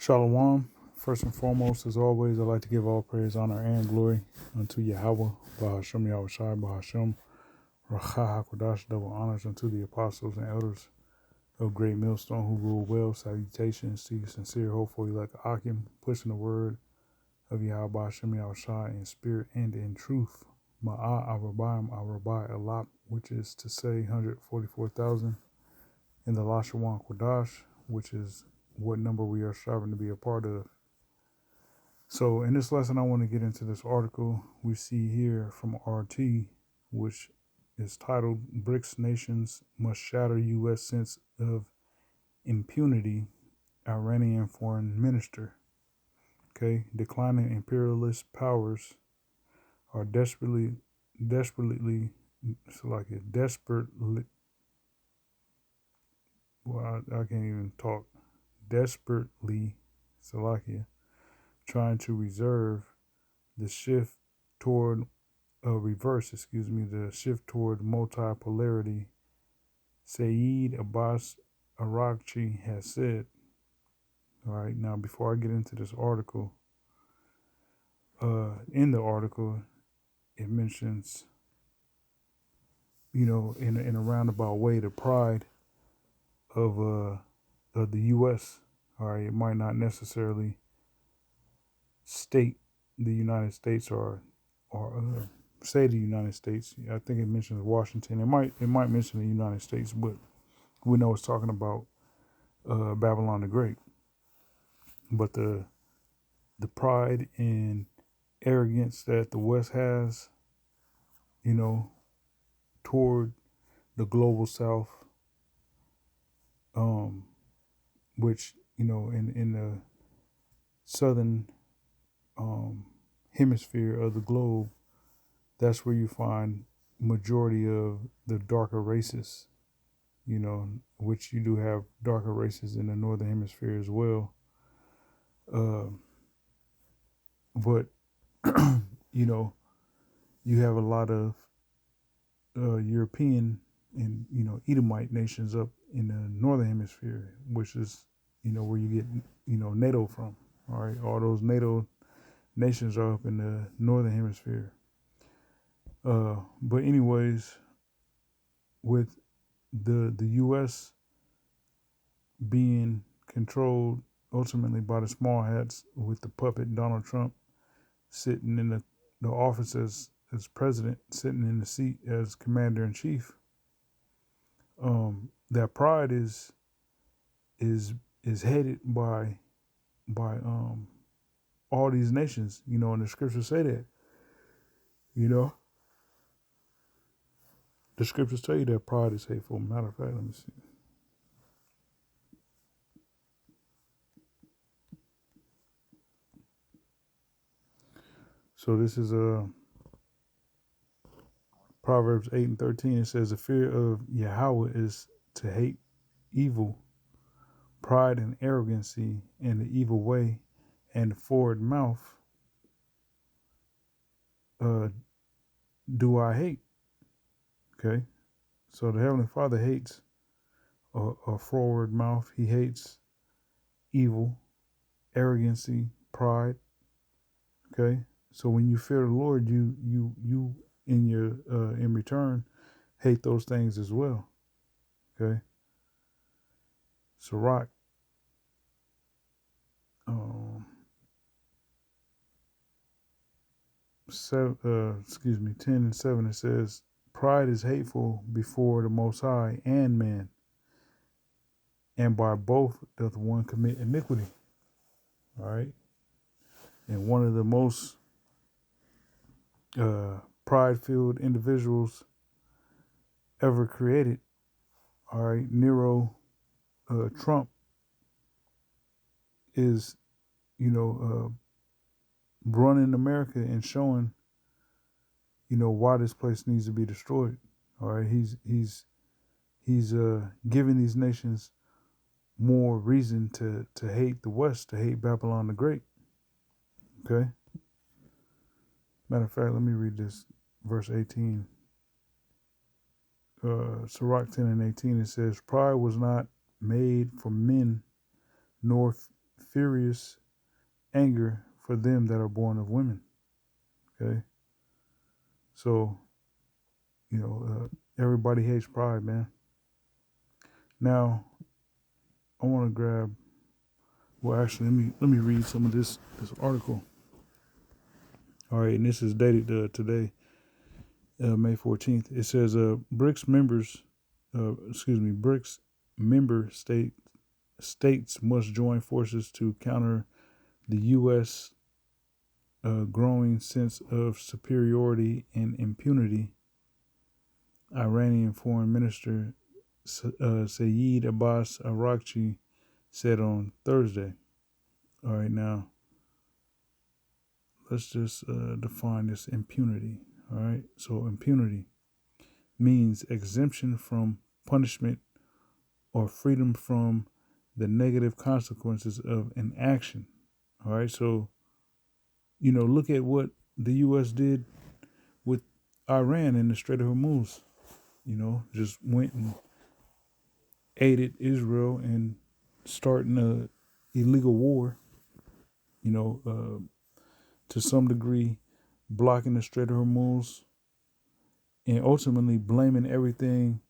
Shalom. First and foremost, as always, I'd like to give all praise, honor, and glory unto Yahweh, Bahashem Yahushai, Bahashem, Racha HaKodash, double honors unto the apostles and elders of Great Millstone who rule well. Salutations to you, sincere, hopeful, elect Akim, pushing the word of Yahweh, Bahashem Yahushai in spirit and in truth. Ma'ah Arabayim Arabai Alap, which is to say 144,000 in the Lashawan Kodash, which is what number we are striving to be a part of. So in this lesson, I want to get into this article we see here from RT, which is titled BRICS Nations Must Shatter U.S. Sense of Impunity, Iranian Foreign Minister. Okay, declining imperialist powers are desperately, well, I can't even talk, desperately, Salakia, trying to reverse the shift toward multipolarity, Saeed Abbas Arakchi has said. All right, now before I get into this article, in the article, it mentions, in a roundabout way, the pride of the U.S. All right, it might not necessarily state the United States or say the United States. I think it mentions Washington. It might mention the United States, but we know it's talking about Babylon the Great. But the pride and arrogance that the West has, toward the global South, which in the southern hemisphere of the globe, that's where you find majority of the darker races, which you do have darker races in the northern hemisphere as well. But, you have a lot of European and, Edomite nations up in the northern hemisphere, which is, where you get, NATO from. All right. All those NATO nations are up in the northern hemisphere. But anyways, with the U.S. being controlled ultimately by the small hats, with the puppet Donald Trump sitting in the office as president, sitting in the seat as commander in chief, that pride is headed by all these nations, and the scriptures say that, the scriptures tell you that pride is hateful. Matter of fact, let me see. So this is Proverbs 8:13. It says, the fear of Yahweh is to hate evil, pride and arrogancy, and the evil way, and the forward mouth do I hate. Okay, so the Heavenly Father hates a forward mouth. He hates evil, arrogancy, pride. Okay, so when you fear the Lord, you in return hate those things as well. Okay, Sirach 10:7, it says, pride is hateful before the Most High and man, and by both doth one commit iniquity. All right, and one of the most pride-filled individuals ever created, all right, Nero, Trump, is, running America and showing, why this place needs to be destroyed. All right, he's giving these nations more reason to hate the West, to hate Babylon the Great. Okay. Matter of fact, let me read this verse 18. Sirach 10:18, it says, pride was not made for men, nor furious anger for them that are born of women. Okay, so everybody hates pride, man. Now I want to grab. Well, actually, let me read some of this article. All right, and this is dated today, May 14th. It says, BRICS member states must join forces to counter the U.S. Growing sense of superiority and impunity. Iranian Foreign Minister Saeed Abbas Arakchi said on Thursday. All right, now let's just define this impunity. All right, so impunity means exemption from punishment or freedom from the negative consequences of an action. All right, so look at what the U.S. did with Iran in the Strait of Hormuz. Just went and aided Israel in starting a illegal war. To some degree, blocking the Strait of Hormuz and ultimately blaming everything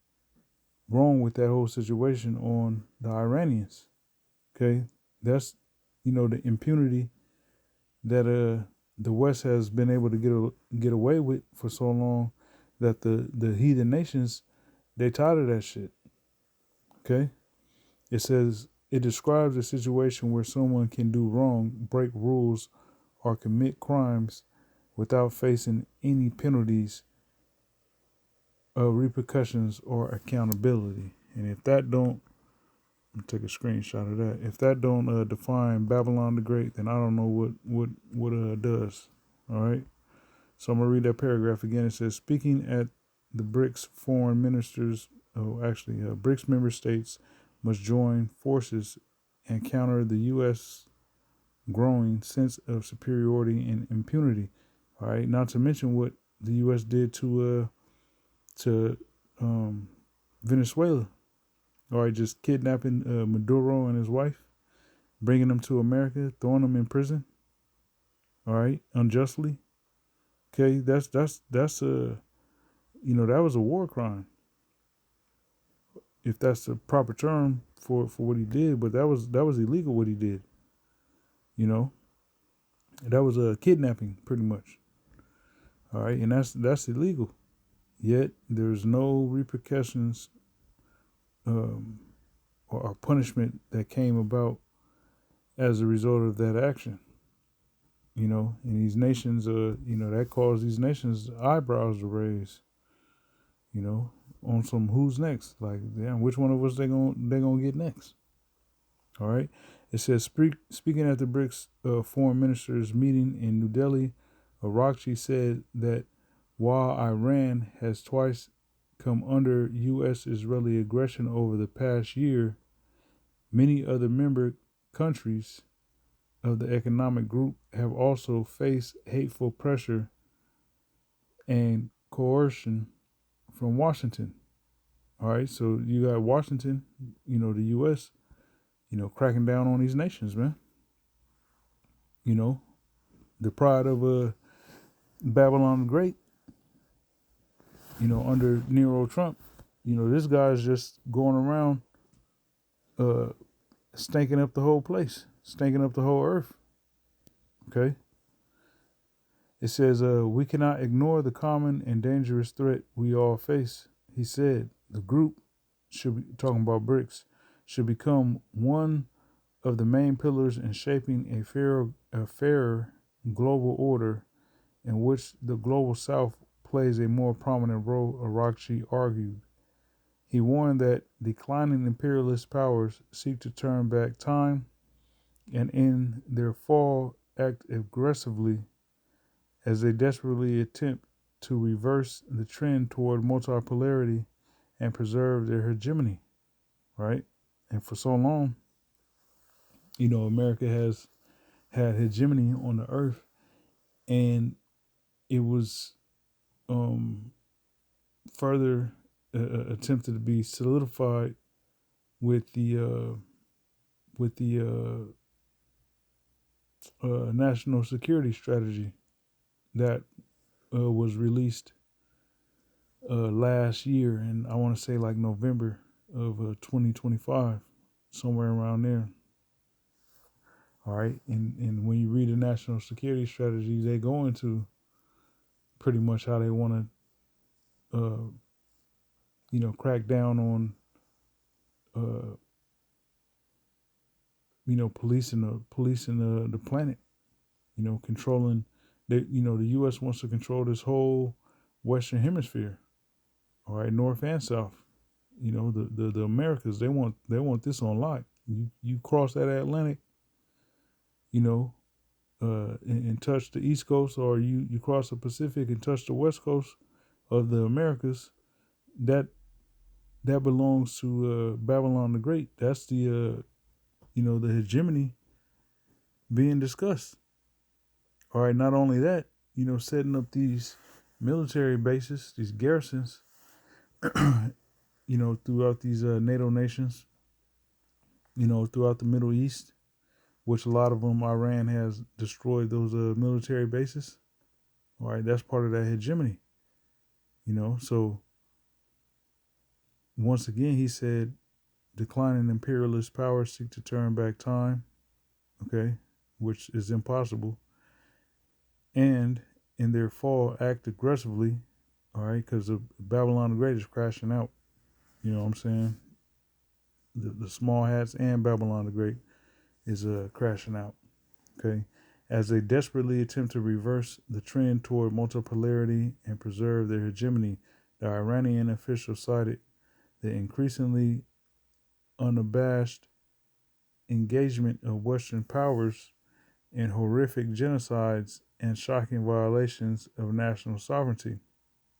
wrong with that whole situation on the Iranians. Okay, that's the impunity that the West has been able to get away with for so long, that the heathen nations, they tired of that shit. Okay, it says it describes a situation where someone can do wrong, break rules, or commit crimes without facing any penalties, repercussions, or accountability. And if that don't, I'm gonna take a screenshot of that. If that don't define Babylon the Great, then I don't know what does. All right. So I'm gonna read that paragraph again. It says, speaking at the BRICS foreign ministers, BRICS member states must join forces and counter the U.S. growing sense of superiority and impunity. All right. Not to mention what the U.S. did to Venezuela. All right, just kidnapping Maduro and his wife, bringing them to America, throwing them in prison. All right, unjustly. Okay, that's that was a war crime, if that's the proper term for what he did. But that was illegal what he did. That was a kidnapping pretty much. All right, and that's illegal. Yet there's no repercussions or punishment that came about as a result of that action. And these nations, that caused these nations' eyebrows to raise. On some who's next? Like, damn, which one of us they gonna get next? All right. It says, speaking at the BRICS foreign ministers meeting in New Delhi, Arakchi said that while Iran has twice come under U.S. Israeli aggression over the past year, many other member countries of the economic group have also faced hateful pressure and coercion from Washington. All right, so you got Washington, the U.S., cracking down on these nations, man. The pride of Babylon the Great, under Nero Trump, this guy's just going around stinking up the whole place, stinking up the whole earth. Okay. It says, we cannot ignore the common and dangerous threat we all face. He said the group should be, talking about BRICS, should become one of the main pillars in shaping a fairer global order in which the global south plays a more prominent role, Arakchi argued. He warned that declining imperialist powers seek to turn back time and in their fall act aggressively as they desperately attempt to reverse the trend toward multipolarity and preserve their hegemony, right? And for so long, America has had hegemony on the earth, and it was further attempted to be solidified with the national security strategy that was released last year, and I want to say like November of 2025, somewhere around there. All right, and when you read the national security strategy, they go into pretty much how they want to, crack down on, uh, policing the planet. Controlling the U.S. wants to control this whole Western Hemisphere. All right, North and South. The Americas. They want this on lock. You cross that Atlantic, you know, and touch the East Coast, or you cross the Pacific and touch the West Coast of the Americas. That that belongs to Babylon the Great. That's the hegemony being discussed. All right. Not only that, setting up these military bases, these garrisons, throughout these NATO nations, throughout the Middle East, which a lot of them, Iran has destroyed those military bases. All right, that's part of that hegemony. So once again, he said, declining imperialist powers seek to turn back time, okay, which is impossible, and in their fall act aggressively, all right, because the Babylon the Great is crashing out. You know what I'm saying? The small hats and Babylon the Great is crashing out. Okay, as they desperately attempt to reverse the trend toward multipolarity and preserve their hegemony, the Iranian official cited the increasingly unabashed engagement of Western powers in horrific genocides and shocking violations of national sovereignty.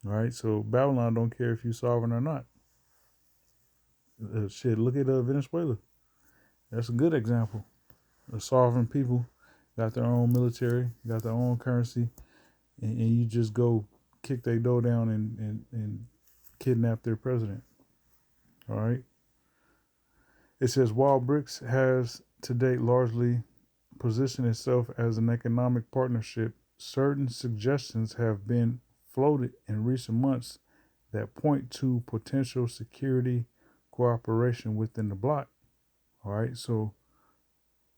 All right, so Babylon don't care if you're sovereign or not. Shit, look at Venezuela. That's a good example. A sovereign people got their own military, got their own currency, and you just go kick their door down and kidnap their president. All right. It says, while BRICS has to date largely positioned itself as an economic partnership, certain suggestions have been floated in recent months that point to potential security cooperation within the bloc. All right. So,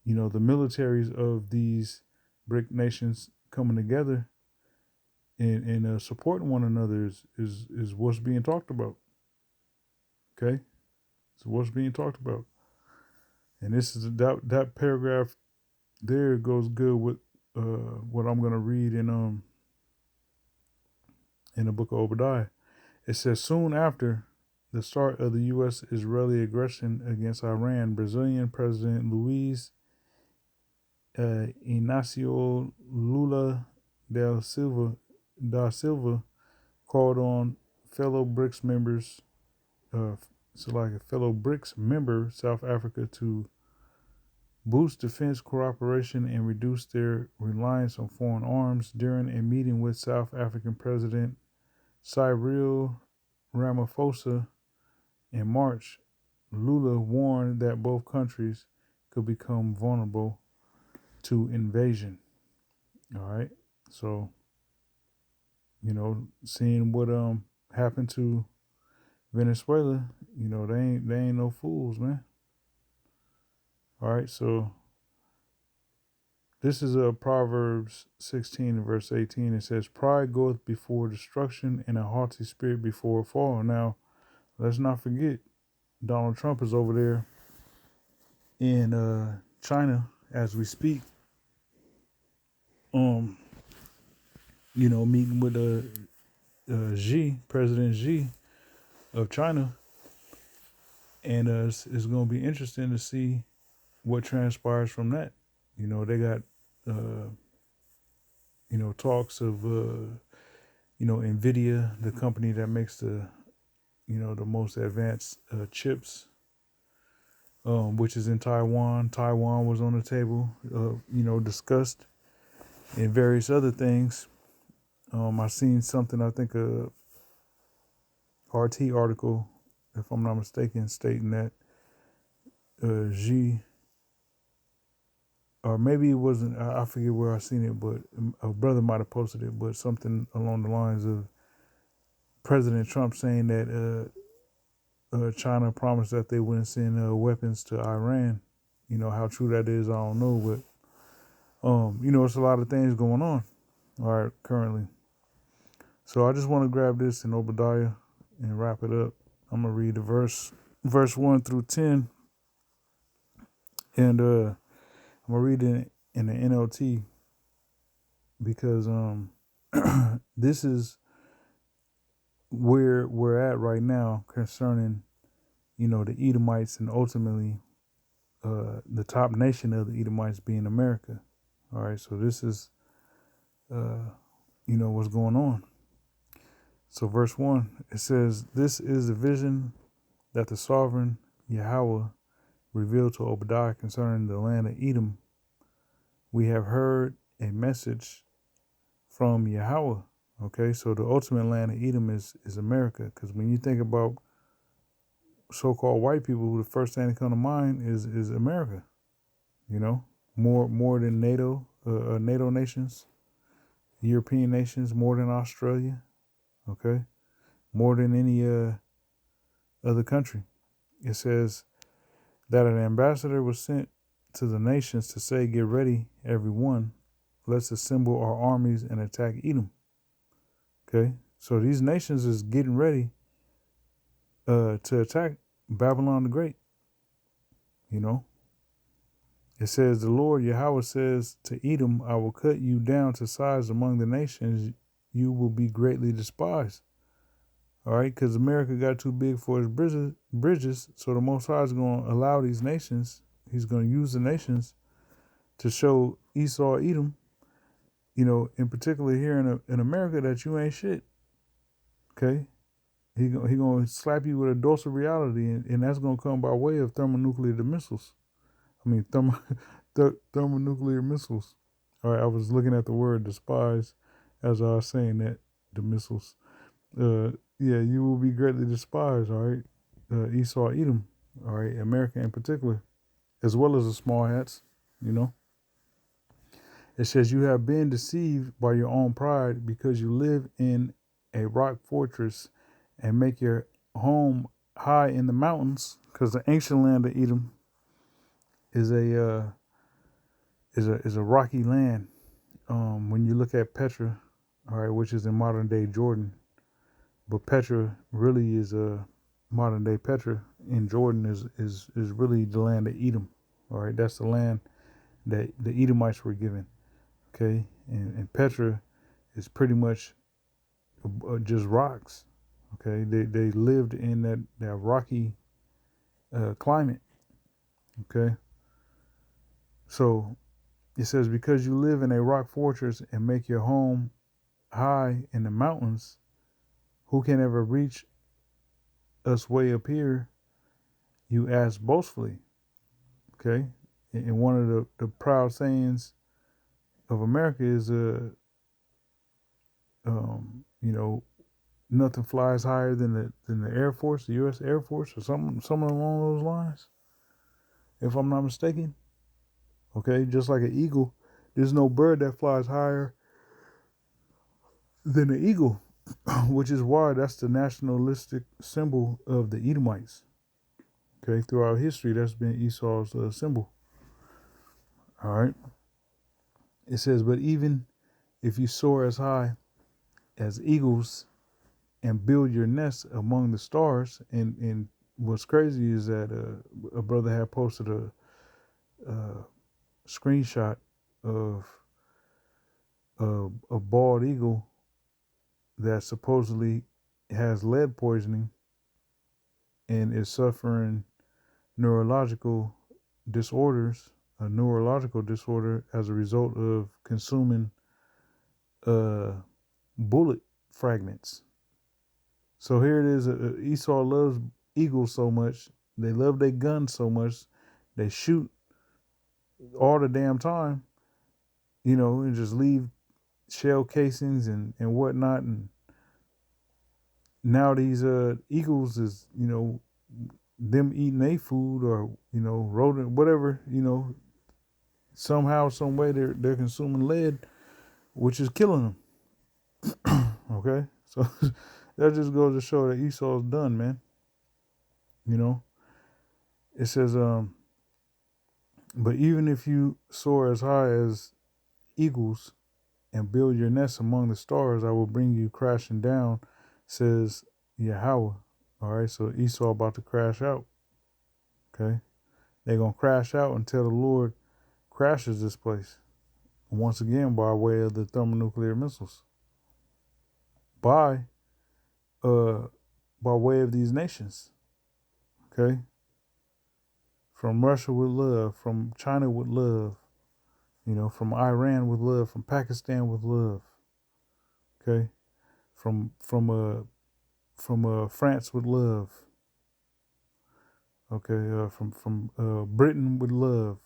the militaries of these BRIC nations coming together and supporting one another is what's being talked about. Okay, so what's being talked about, and this is that paragraph there goes good with what I'm gonna read in the book of Obadiah. It says, soon after the start of the U.S.-Israeli aggression against Iran, Brazilian President Luiz Inácio Lula da Silva called on fellow BRICS members, a fellow BRICS member, South Africa, to boost defense cooperation and reduce their reliance on foreign arms. During a meeting with South African President Cyril Ramaphosa in March, Lula warned that both countries could become vulnerable to invasion. All right, so seeing what happened to Venezuela, they ain't no fools, man. All right, so this is Proverbs 16 and verse 18. It says, pride goeth before destruction, and a haughty spirit before a fall. Now, let's not forget, Donald Trump is over there in China as we speak. Meeting with President Xi of China, and it's going to be interesting to see what transpires from that. They got talks of Nvidia, the company that makes the most advanced chips, which is in Taiwan. Taiwan was on the table, discussed, and various other things. I seen something, I think a RT article, if I'm not mistaken, stating that Xi or maybe it wasn't. I forget where I seen it, but a brother might have posted it. But something along the lines of President Trump saying that China promised that they wouldn't send weapons to Iran. You know how true that is, I don't know, but it's a lot of things going on, all right, currently. So I just want to grab this in Obadiah and wrap it up. I'm gonna read the verse 1 through 10, and I'm gonna read it in the NLT because this is where we're at right now concerning the Edomites and ultimately the top nation of the Edomites being America. All right, so this is what's going on. So verse 1, it says, "This is the vision that the sovereign Yahweh revealed to Obadiah concerning the land of Edom. We have heard a message from Yahweh." Okay, so the ultimate land of Edom is America, because when you think about so-called white people, the first thing that come to mind is America. More than NATO nations, European nations, more than Australia. Okay, more than any other country. It says that an ambassador was sent to the nations to say, "Get ready, everyone. Let's assemble our armies and attack Edom." Okay, so these nations is getting ready to attack Babylon the Great. It says, "The Lord Yahweh says to Edom, I will cut you down to size among the nations. You will be greatly despised." All right, because America got too big for its bridges. So the Most High is going to allow these nations. He's going to use the nations to show Esau, Edom, in particular here in America, that you ain't shit. Okay, he going to slap you with a dose of reality, and that's going to come by way of thermonuclear missiles. I mean, thermonuclear missiles. All right, I was looking at the word despise as I was saying that, the missiles. Yeah, you will be greatly despised, all right? Esau, Edom, all right? America in particular, as well as the small hats, It says, "You have been deceived by your own pride because you live in a rock fortress and make your home high in the mountains," because the ancient land of Edom is a rocky land. When you look at Petra, all right, which is in modern day Jordan, but Petra really is modern day Petra in Jordan is really the land of Edom. All right, that's the land that the Edomites were given. Okay, and Petra is pretty much just rocks. Okay, they lived in that rocky climate. Okay, so it says, "Because you live in a rock fortress and make your home high in the mountains, who can ever reach us way up here? You ask boastfully." Okay, and one of the proud sayings of America is, nothing flies higher than the Air Force, the U.S. Air Force, or something along those lines, if I'm not mistaken. Okay, just like an eagle, there's no bird that flies higher than the eagle, which is why that's the nationalistic symbol of the Edomites. Okay, throughout history, that's been Esau's symbol. All right. It says, "But even if you soar as high as eagles and build your nest among the stars," and what's crazy is that a brother had posted a screenshot of a bald eagle that supposedly has lead poisoning and is suffering neurological disorders, a neurological disorder as a result of consuming bullet fragments. So here it is. Esau loves eagles so much. They love their guns so much. They shoot all the damn time, and just leave shell casings and whatnot. And now these eagles is, them eating their food, or, rodent, whatever, somehow, some way, they're consuming lead, which is killing them. Okay, so that just goes to show that Esau's done, man. You know, it says, but even if you soar as high as eagles and build your nest among the stars, I will bring you crashing down, says Yahweh. All right, so Esau about to crash out. Okay, they're gonna crash out until the Lord crashes this place once again by way of the thermonuclear missiles, by uh by way of these nations. Okay, from Russia with love, from China with love, from Iran with love, from Pakistan with love. Okay, from France with love. Okay, from Britain with love.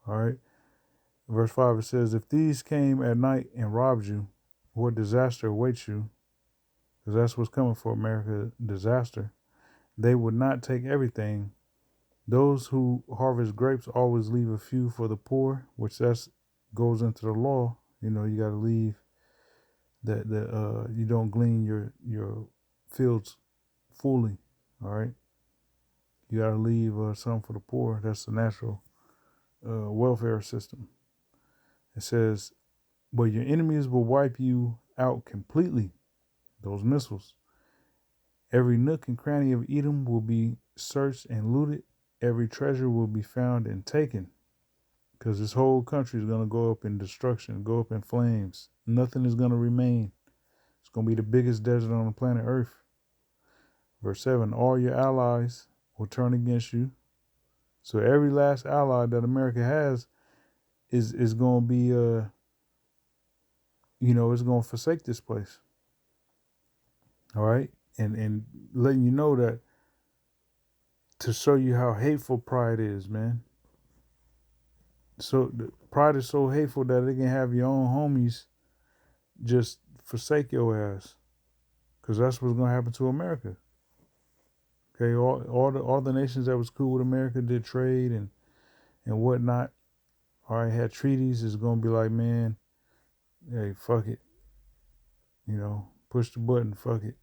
All right. Verse 5, it says, if these came at night and robbed you, what disaster awaits you? Because that's what's coming for America, disaster. They would not take everything. Those who harvest grapes always leave a few for the poor, which goes into the law. You got to leave that you don't glean your fields fully. All right. You got to leave some for the poor. That's the natural welfare system. It says, but your enemies will wipe you out completely. Those missiles. Every nook and cranny of Edom will be searched and looted. Every treasure will be found and taken. Because this whole country is going to go up in destruction, go up in flames. Nothing is going to remain. It's going to be the biggest desert on the planet Earth. Verse 7, all your allies will turn against you. So every last ally that America has is going to be, it's going to forsake this place. All right? And letting you know that to show you how hateful pride is, man. So pride is so hateful that it can have your own homies just forsake your ass. Because that's what's going to happen to America. Okay, all the nations that was cool with America did trade and whatnot. All right, had treaties. Is going to be like, man, hey, fuck it. Push the button, fuck it.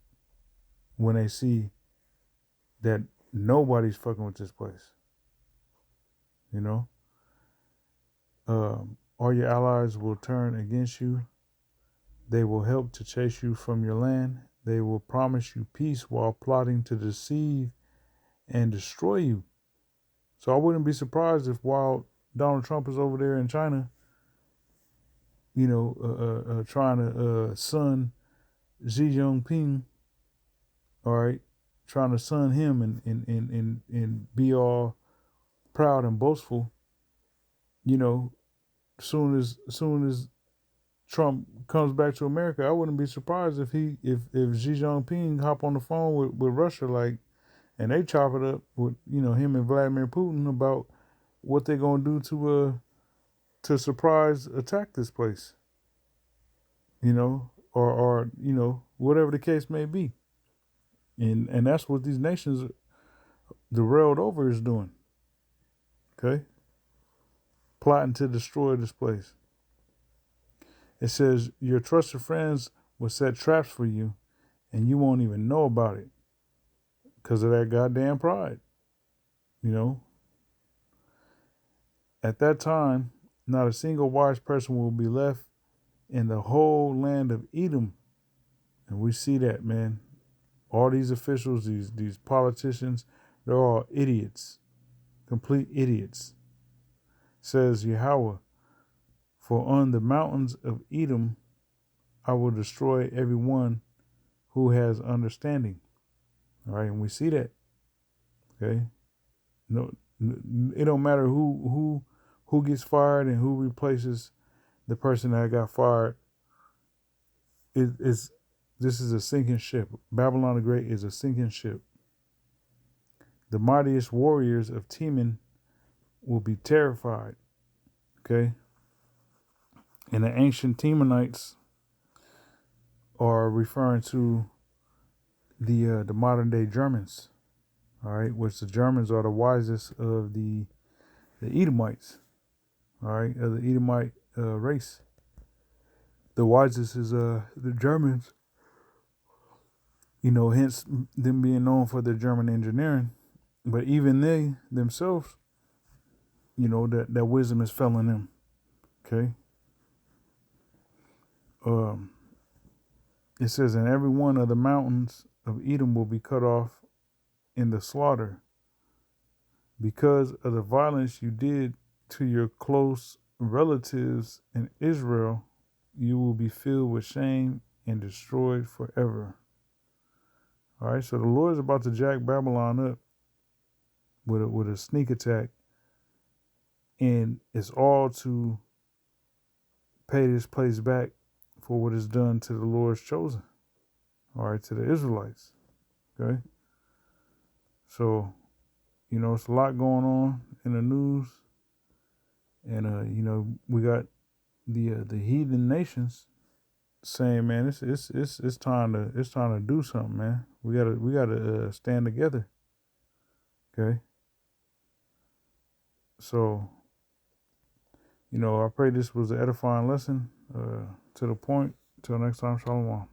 When they see that nobody's fucking with this place. All your allies will turn against you. They will help to chase you from your land. They will promise you peace while plotting to deceive and destroy you. So I wouldn't be surprised if while Donald Trump is over there in China, trying to son Xi Jinping, all right, trying to son him and be all proud and boastful, soon as Trump comes back to America, I wouldn't be surprised if Xi Jinping hop on the phone with Russia, and they chop it up with him and Vladimir Putin about what they're gonna do to surprise attack this place, or whatever the case may be, and that's what these nations the world over is doing. Okay, plotting to destroy this place. It says your trusted friends will set traps for you, and you won't even know about it because of that goddamn pride. At that time, not a single wise person will be left in the whole land of Edom. And we see that, man. All these officials, these politicians, they're all idiots. Complete idiots. Says Yahweh, for on the mountains of Edom I will destroy everyone who has understanding. All right, and we see that. Okay? No, it don't matter who gets fired and who replaces the person that got fired. This is a sinking ship. Babylon the Great is a sinking ship. The mightiest warriors of Teman will be terrified. Okay? And the ancient Temanites are referring to the modern day Germans. All right, which the Germans are the wisest of the Edomites. all right, of the Edomite race. The wisest is the Germans, hence them being known for their German engineering. But even they themselves, that wisdom is failing them. Okay. It says, and every one of the mountains of Edom will be cut off in the slaughter because of the violence you did to your close relatives in Israel. You will be filled with shame and destroyed forever. All right, so the Lord is about to jack Babylon up with a sneak attack, and it's all to pay this place back for what is done to the Lord's chosen. All right, to the Israelites. Okay, so it's a lot going on in the news, and we got the heathen nations saying, man, it's time to do something, man. We gotta stand together. Okay. So, I pray this was an edifying lesson, to the point. Till next time, shalom.